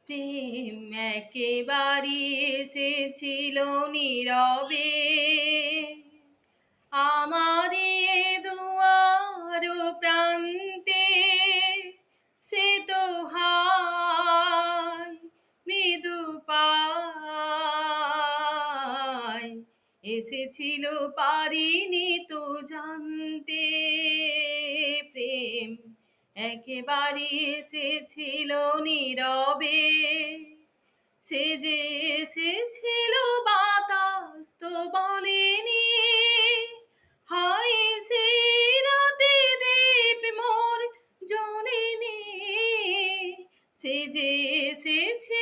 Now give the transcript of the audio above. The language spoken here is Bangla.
প্রেম একেবারে এসেছিল নীরবে আমার দুয়ার প্রান্তে, সে তো হায় মৃদু পায় এসেছিল, পারিনি তো জানতে। প্রেম একেবারে এসেছিল নীরবে, সে যে এসেছিল বাতাস তো বলেনি, হায় সে রাতে দীপ মোর জ্বলেনি। সে যে এসেছিল